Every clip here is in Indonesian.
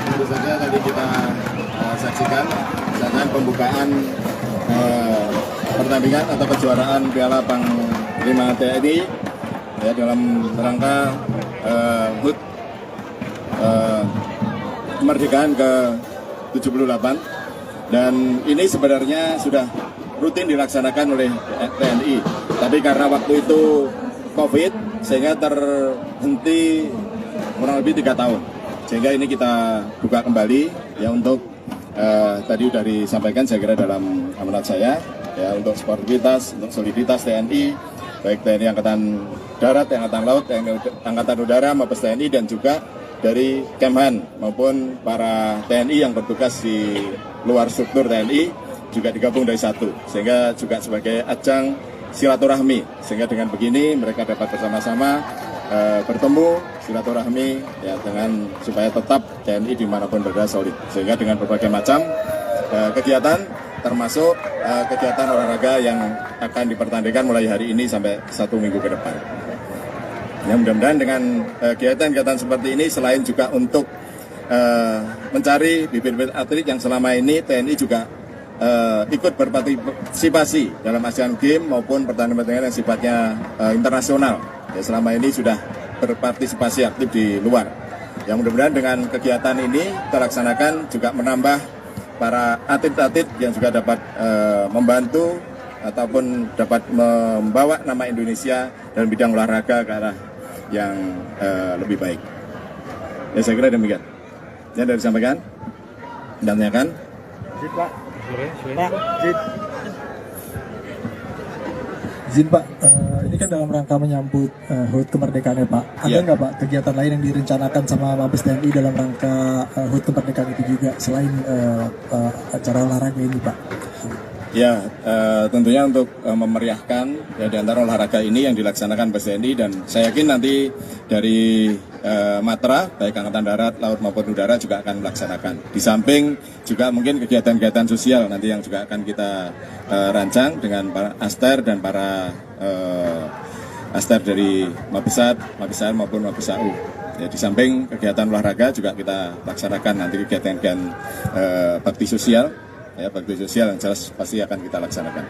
Tentu saja tadi kita saksikan dengan pembukaan pertandingan atau kejuaraan Piala Panglima TNI ya, dalam rangka HUT kemerdekaan ke-78, dan ini sebenarnya sudah rutin dilaksanakan oleh TNI, tapi karena waktu itu COVID sehingga terhenti kurang lebih 3 tahun, sehingga ini kita buka kembali ya untuk tadi sudah disampaikan saya kira dalam amanat saya ya, untuk sportivitas, untuk soliditas TNI, baik TNI Angkatan Darat, Angkatan Laut, TNI Angkatan Udara, Mabes TNI, dan juga dari Kemhan maupun para TNI yang bertugas di luar struktur TNI juga digabung dari satu, sehingga juga sebagai ajang silaturahmi, sehingga dengan begini mereka dapat bersama-sama bertemu silaturahmi ya, dengan supaya tetap TNI dimanapun berada solid, sehingga dengan berbagai macam kegiatan termasuk kegiatan olahraga yang akan dipertandingkan mulai hari ini sampai 1 minggu ke depan. Ya, mudah-mudahan dengan kegiatan-kegiatan seperti ini selain juga untuk mencari bibit-bibit atlet yang selama ini TNI juga ikut berpartisipasi dalam Asian Games maupun pertandingan-pertandingan yang sifatnya internasional. Ya, selama ini sudah berpartisipasi aktif di luar. Yang mudah-mudahan dengan kegiatan ini terlaksanakan juga menambah para atlet-atlet yang juga dapat membantu ataupun dapat membawa nama Indonesia dalam bidang olahraga ke arah yang lebih baik. Ya, saya kira demikian. Ya, dari disampaikan dan tanyakan. Pak. Izin Pak, ini kan dalam rangka menyambut HUT kemerdekaan ya Pak. Ada nggak Pak kegiatan lain yang direncanakan sama Mabes TNI dalam rangka HUT kemerdekaan itu juga selain acara olahraga ini Pak? Ya, tentunya untuk memeriahkan ya, di antara olahraga ini yang dilaksanakan Mabes TNI, dan saya yakin nanti dari Matra, baik Angkatan Darat, Laut maupun Udara juga akan melaksanakan. Di samping juga mungkin kegiatan-kegiatan sosial nanti yang juga akan kita rancang dengan para aster dan para aster dari Mabesat, Mabesar maupun Mabesau. Ya, di samping kegiatan olahraga juga kita laksanakan nanti kegiatan-kegiatan bakti sosial. Ya, bakti sosial yang jelas pasti akan kita laksanakan.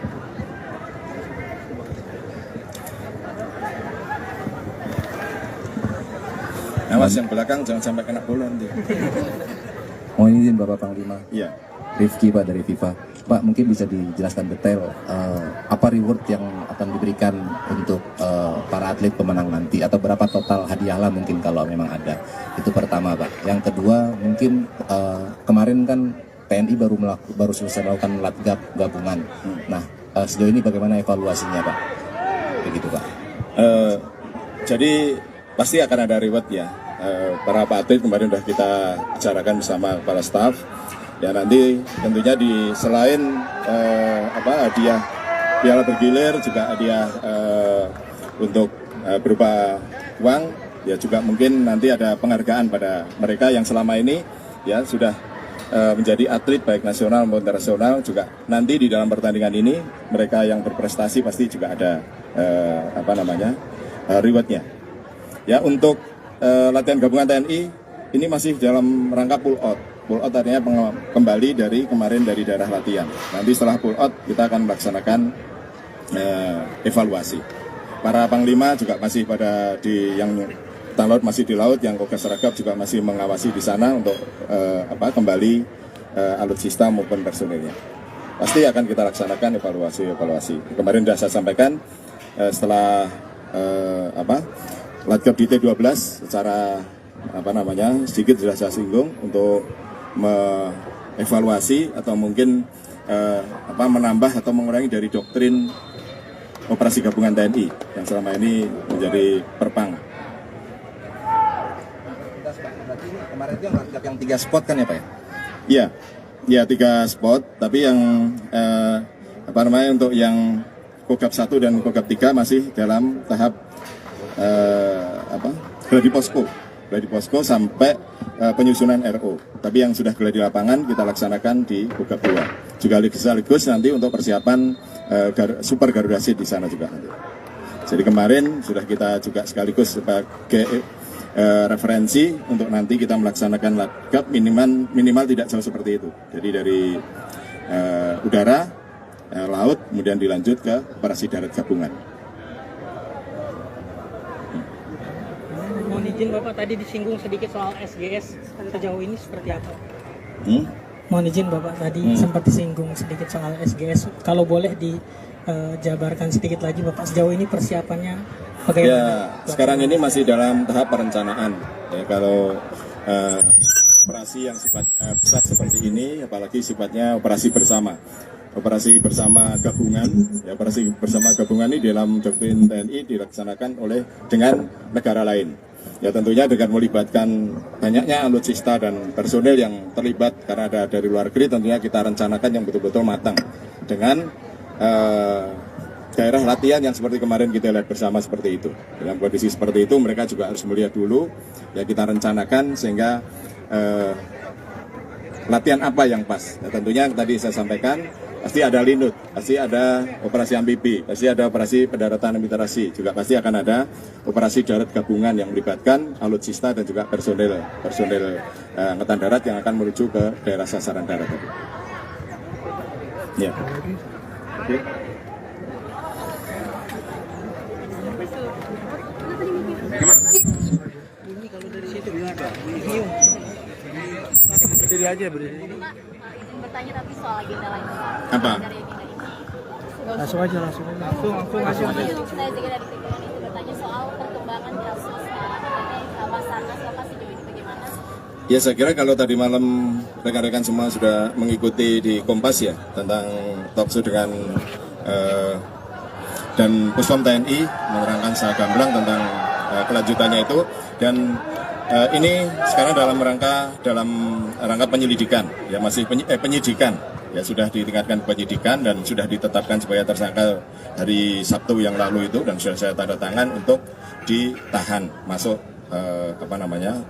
Awas yang belakang jangan sampai kena bola nanti. Mohon izin Bapak Panglima. Iya. Rifki Pak dari FIFA. Pak, mungkin bisa dijelaskan detail apa reward yang akan diberikan untuk para atlet pemenang nanti, atau berapa total hadiahlah mungkin kalau memang ada. Itu pertama Pak. Yang kedua mungkin kemarin kan TNI baru selesai melakukan latgab gabungan. Nah, sejauh ini bagaimana evaluasinya Pak? Begitu Pak. Jadi pasti akan ada reward ya. Para atlet kemarin sudah kita bicarakan bersama kepala staf. Ya, nanti tentunya di selain hadiah piala bergilir, juga hadiah untuk berupa uang, ya juga mungkin nanti ada penghargaan pada mereka yang selama ini ya sudah menjadi atlet baik nasional maupun internasional. Juga nanti di dalam pertandingan ini mereka yang berprestasi pasti juga ada rewardnya. Ya, untuk latihan gabungan TNI ini masih dalam rangka pull out. Pull out artinya kembali dari kemarin dari daerah latihan. Nanti setelah pull out kita akan melaksanakan evaluasi. Para panglima juga masih pada di yang Angkatan Laut masih di laut, yang Kogas Seragap juga masih mengawasi di sana untuk kembali alutsista maupun personilnya. Pasti akan kita laksanakan evaluasi. Kemarin sudah saya sampaikan setelah Latgab di T12 secara sedikit sudah saya singgung untuk mengevaluasi atau mungkin menambah atau mengurangi dari doktrin operasi gabungan TNI yang selama ini menjadi perpang. Berarti kemarin itu yang 3 spot kan ya Pak ya? Iya 3 spot, tapi yang untuk yang Kogab 1 dan Kogab 3 masih dalam tahap gladi posko sampai penyusunan RO. Tapi yang sudah gladi lapangan kita laksanakan di Kogab 2. Juga sekaligus nanti untuk persiapan Super Garuda Seed di sana juga nanti. Jadi kemarin sudah kita juga sekaligus sebagai referensi untuk nanti kita melaksanakan lagap minimal tidak jauh seperti itu. Jadi dari udara, laut, kemudian dilanjut ke operasi darat gabungan. Mohon izin Bapak, tadi disinggung sedikit soal SGS, sejauh ini seperti apa? Mohon izin Bapak, tadi sempat disinggung sedikit soal SGS. Kalau boleh dijabarkan sedikit lagi Bapak, sejauh ini persiapannya bagaimana? Ya, sekarang ini masih dalam tahap perencanaan. Ya, kalau operasi yang sifatnya besar seperti ini, apalagi sifatnya operasi bersama. Operasi bersama gabungan, ya, operasi bersama gabungan ini dalam doktrin TNI dilaksanakan dengan negara lain. Ya tentunya dengan melibatkan banyaknya alutsista dan personel yang terlibat karena ada dari luar negeri, tentunya kita rencanakan yang betul-betul matang dengan daerah latihan yang seperti kemarin kita lihat bersama seperti itu. Dalam kondisi seperti itu mereka juga harus melihat dulu, ya kita rencanakan sehingga latihan apa yang pas. Ya, tentunya yang tadi saya sampaikan, pasti ada linut, pasti ada operasi amfibi, pasti ada operasi pendaratan literasi, juga pasti akan ada operasi darat gabungan yang melibatkan alutsista dan juga personel angkatan darat yang akan menuju ke daerah sasaran darat tadi. Ya. Oke. Ini kalau dari situ ada. Berdiri aja, berdiri. Bertanya tapi soal agenda lain. Apa? Dari agenda ini. Langsung aja. Saya juga dari Tribun itu bertanya soal perkembangan kasus Basarnas Bapak sejauh ini bagaimana? Ya saya kira kalau tadi malam rekan-rekan semua sudah mengikuti di Kompas ya tentang talkshow dengan dan Puspom TNI menerangkan secara gamblang tentang kelanjutannya itu, dan ini sekarang dalam rangka penyelidikan, ya masih penyidikan, ya sudah ditingkatkan penyidikan dan sudah ditetapkan sebagai tersangka hari Sabtu yang lalu itu, dan sudah saya tanda tangan untuk ditahan masuk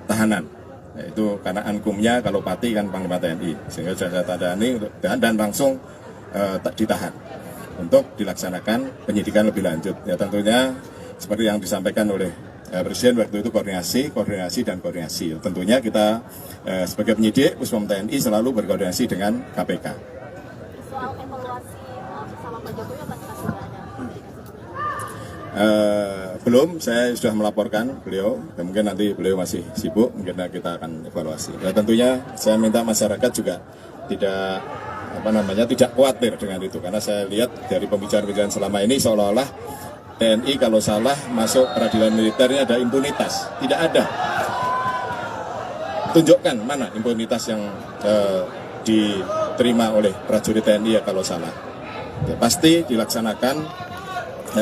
tahanan, yaitu karena ankumnya kalau Pati kan Panglima TNI, sehingga sudah saya tandani untuk ditahan dan langsung ditahan untuk dilaksanakan penyidikan lebih lanjut. Ya tentunya seperti yang disampaikan oleh Presiden waktu itu koordinasi. Tentunya kita sebagai penyidik Puspom TNI selalu berkoordinasi dengan KPK. Soal evaluasi bersama Pak Jokowi apa sudah ada? Belum, saya sudah melaporkan beliau, dan mungkin nanti beliau masih sibuk, mungkin kita akan evaluasi. Ya, tentunya saya minta masyarakat juga tidak khawatir dengan itu, karena saya lihat dari pembicaraan selama ini seolah-olah TNI kalau salah masuk peradilan militernya ada impunitas. Tidak ada. Tunjukkan mana impunitas yang diterima oleh prajurit TNI ya kalau salah. Ya, pasti dilaksanakan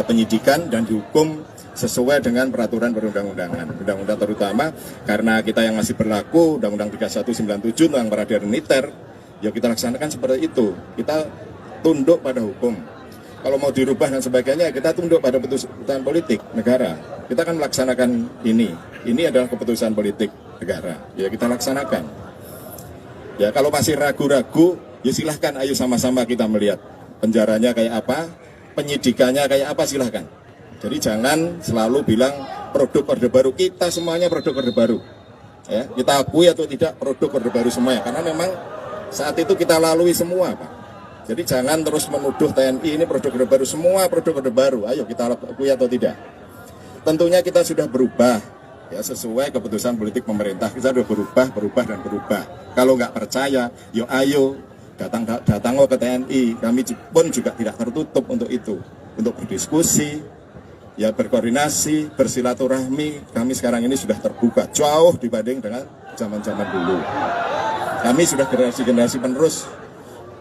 penyidikan dan dihukum sesuai dengan peraturan perundang-undangan. Undang-undang terutama karena kita yang masih berlaku Undang-Undang 3197 tentang peradilan militer, ya kita laksanakan seperti itu. Kita tunduk pada hukum. Kalau mau dirubah dan sebagainya, kita tunduk pada keputusan politik negara. Kita akan melaksanakan ini. Ini adalah keputusan politik negara. Ya kita laksanakan. Ya kalau masih ragu-ragu, ya silahkan ayo sama-sama kita melihat penjaranya kayak apa, penyidikannya kayak apa, silahkan. Jadi jangan selalu bilang produk Orde Baru. Kita semuanya produk Orde Baru. Ya, kita akui atau tidak produk Orde Baru semuanya. Karena memang saat itu kita lalui semua, Pak. Jadi jangan terus menuduh TNI ini produk Orde Baru, semua produk Orde Baru. Ayo kita akui atau tidak. Tentunya kita sudah berubah, ya sesuai keputusan politik pemerintah. Kita sudah berubah. Kalau nggak percaya, yo ayo datang ke TNI. Kami pun juga tidak tertutup untuk itu, untuk berdiskusi, ya berkoordinasi, bersilaturahmi. Kami sekarang ini sudah terbuka jauh dibanding dengan zaman-zaman dulu. Kami sudah generasi penerus.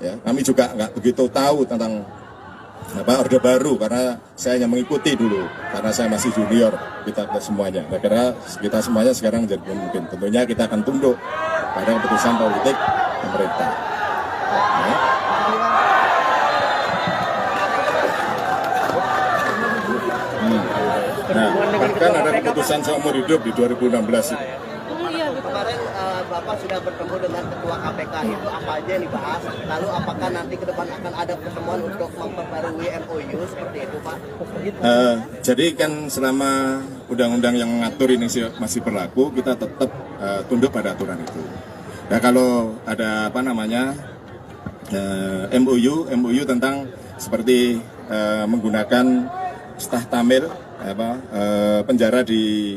Ya, kami juga nggak begitu tahu tentang Orde Baru karena saya hanya mengikuti dulu karena saya masih junior kita semuanya. Karena kita semuanya sekarang menjadi pemimpin. Tentunya kita akan tunduk pada keputusan politik pemerintah. Ya. Nah, bahkan ada keputusan seumur hidup di 2016 itu. Kemarin Bapak sudah bertemu dengan Ketua KPK, itu apa aja yang dibahas? Lalu apakah nanti ke depan akan ada pertemuan untuk memperbarui MOU seperti itu, Pak? Jadi kan selama undang-undang yang mengatur ini masih berlaku, kita tetap tunduk pada aturan itu. Nah, kalau ada apa namanya MOU tentang seperti menggunakan stah tamil penjara di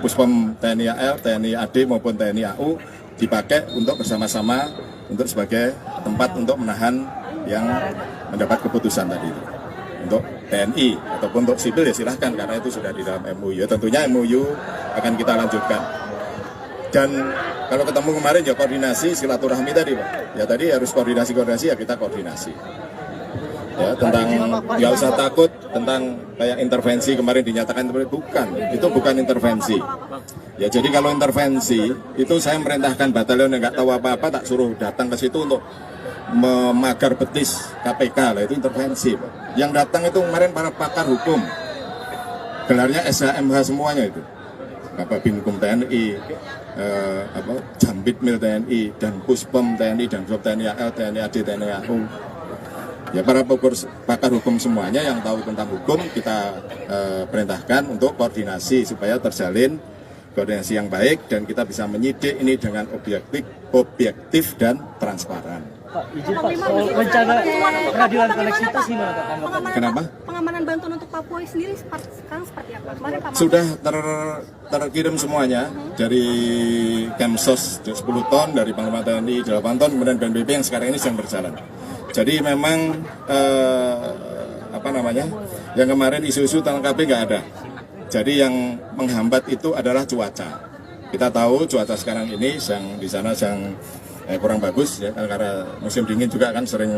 Puspom TNI AL, TNI AD maupun TNI AU dipakai untuk bersama-sama untuk sebagai tempat untuk menahan yang mendapat keputusan tadi itu. Untuk TNI ataupun untuk sipil ya silahkan, karena itu sudah di dalam MOU. Ya, tentunya MOU akan kita lanjutkan. Dan kalau ketemu kemarin ya koordinasi silaturahmi tadi Pak. Ya tadi harus koordinasi ya kita koordinasi. Ya, tentang nggak usah takut tentang kayak intervensi kemarin dinyatakan itu bukan intervensi. Ya jadi kalau intervensi itu saya merintahkan batalion yang nggak tahu apa-apa tak suruh datang ke situ untuk memagar betis KPK lah, itu intervensi Pak. Yang datang itu kemarin para pakar hukum, gelarnya SHMH semuanya itu, Bapak Binkum TNI, Jambit Mil TNI, dan Puspom TNI, dan Sob TNI AL, TNI AD, TNI AU. Ya para pakar hukum semuanya yang tahu tentang hukum kita perintahkan untuk koordinasi supaya terjalin koordinasi yang baik dan kita bisa menyidik ini dengan objektif dan transparan. Pak, izin Pak, soal rencana pengadilan koneksitas gimana Pak? Kenapa? Pengamanan bantuan untuk Papua sendiri sekarang seperti apa? Kemarin Pak Sudah terkirim semuanya dari Kemsos 10 ton, dari Panglima TNI 8 ton, kemudian BNPB yang sekarang ini sedang berjalan. Jadi memang yang kemarin isu-isu tentang KB nggak ada. Jadi yang menghambat itu adalah cuaca. Kita tahu cuaca sekarang ini di sana kurang bagus ya, karena musim dingin juga kan sering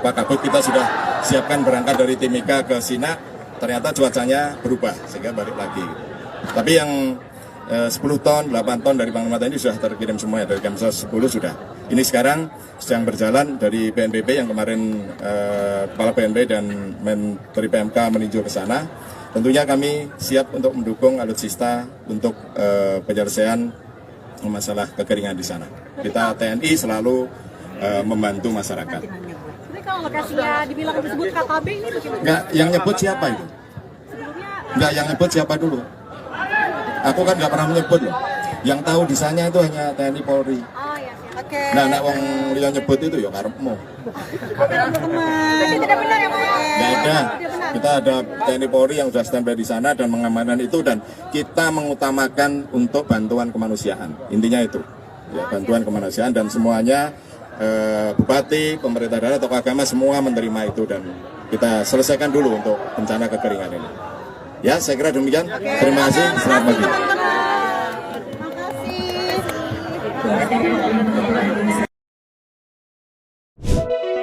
kabut. Kita sudah siapkan berangkat dari Timika ke Sina, ternyata cuacanya berubah sehingga balik lagi. Tapi yang 10 ton, 8 ton dari Panglima TNI sudah terkirim semua ya, dari Kemsos 10 sudah. Ini sekarang sedang berjalan dari BNPB yang kemarin Kepala BNPB dan Menteri PMK meninjau ke sana. Tentunya kami siap untuk mendukung alutsista untuk penyelesaian masalah kekeringan di sana. Kita TNI selalu membantu masyarakat. Tapi kalau lokasinya dibilang disebut KKB ini bagaimana? Enggak, yang nyebut siapa itu? Enggak, yang nyebut siapa dulu? Aku kan nggak pernah menyebut loh. Yang tahu di sana itu hanya TNI Polri. Oh ya, oke. Nah, nek wong liya nyebut itu ya karepmu. Tapi tidak benar ya Pak? Nggak ada. Kita ada TNI Polri yang sudah standby di sana dan mengamankan itu, dan kita mengutamakan untuk bantuan kemanusiaan. Intinya itu. Ya, bantuan kemanusiaan, dan semuanya bupati, pemerintah daerah, tokoh agama semua menerima itu, dan kita selesaikan dulu untuk bencana kekeringan ini. Ya, saya kira demikian. Terima kasih. Selamat pagi. Terima kasih.